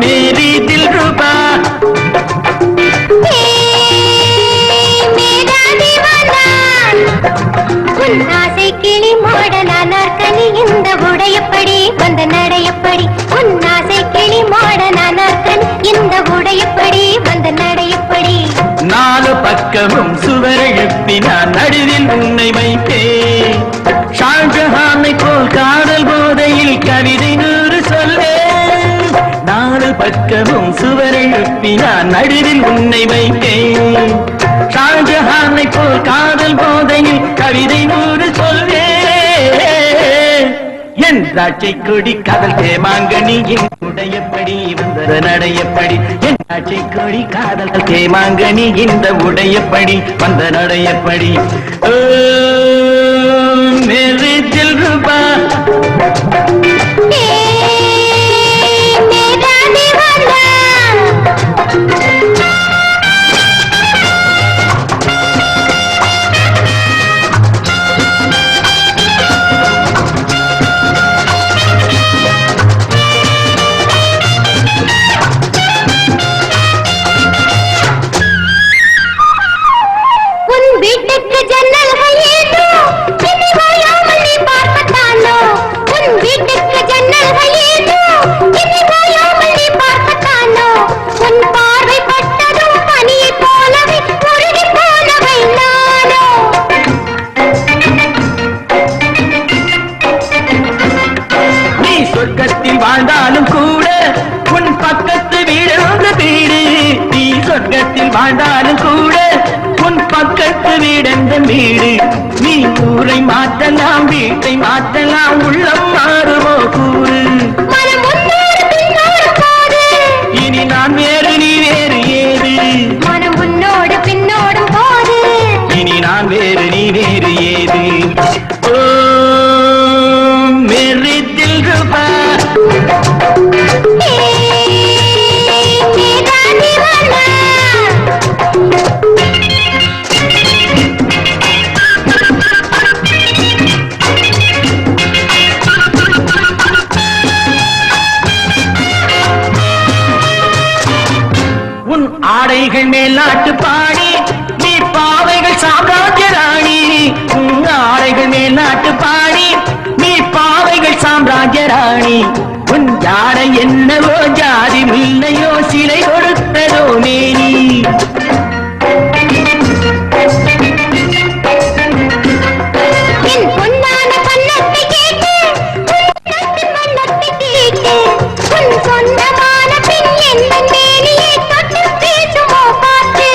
मेरी दिलरुबा मेरा दीवाना உன்னாசை கிளி மாடனான கனி இந்த உடையப்படி வந்த நடையப்படி உன்னாசை கிளி மாடனான கனி இந்த உடையப்படி வந்த நடையப்படி நாலு பக்கமும் சுவர் எழுப்பி நான் நடுவில் உன்னை வைத்தேன் ஷாஜஹானை போல் காதல் போதையில் கவிதை நூறு சொல்லேன் நாலு பக்கமும் சுவர் எழுப்பி நான் நடுவில் உன்னை வைத்தேன் ஷாஜஹானை போல் காதல் போதையில் கவிதை நூறு சொல்வேன் என் திராட்சை கொடி காதல் தேமாங்கனியின் உடையப்படி வந்த நடையப்படி என் திராட்சை கொடி காதல் தேமாங்கனி இந்த உடையப்படி வந்த நடையப்படி मेरे दिलरुबा मेरा दीवाना உன் வீட்டுக்கு ஜன்னல்கள் ஏதோ இனி ஓயாமல் நீ பார்க்கத்தானோ உன் வீட்டுக்கு ஜன்னல்கள் ஏதோ இனி ஓயாமல் நீ பார்க்கத்தானோ உன் பார்வை பட்டதும் பனியை போலவே உருகி போனவை நானோ நீ சொர்க்கத்தில் வாழ்ந்தாலும் கூட உன் பக்கத்து வீடு வீடு நீ சொர்க்கத்தில் வாழ்ந்தாலும் கூட உன் பக்கத்து வீடென்ற வீடு நீ ஊரை மாற்றலாம் வீட்டை மாற்றலாம் உள்ளம் மாறுமோ கூறு மனம் முன்னோடு பின்னோடு போது இனி நான் வேறு நீ வேறு ஏது மனம் முன்னோடு பின்னோடும் போது இனி நான் வேறு நீ வேறு ஏது ஓ மேரி தில்ருபா मेरा दीवाना உன் ஆடைகள் மேல் நாட்டு பாடி நீ பாவைகள் சாம்ராஜ்ய ராணி உன் ஆடைகள் மேல் நாட்டு பாடி நீ பாவைகள் சாம்ராஜ்ய ராணி உன் ஜாடை என்னவோ ஜாதி முல்லையோ சிலை கொடுத்ததோ மேனி என் பொன்னான கன்னத்தை கேட்டு உன் மன்னத்தை கேட்டு உன் சொந்தமான பின் எந்த மேனியை தொட்டு பேசுமோ பார்த்து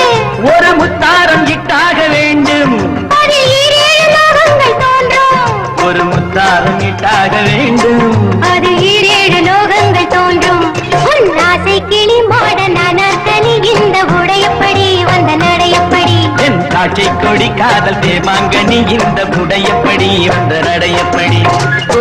ஒரு முத்தாரம் இட்டாக வேண்டும் அது ஈரேழு லோகங்கள் தோன்றும் ஒரு முத்தாரம் இட்டாக வேண்டும் அது ஈரேழு லோகங்கள் தோன்றும் உன் ஆசை கிளி மாடனான கனி இந்த உடையப்படி வந்த நடையப்படி என் காட்சை கொடி காதல் தேமாங்கனி இந்த புடையப்படி வந்த நடையப்படி ஓ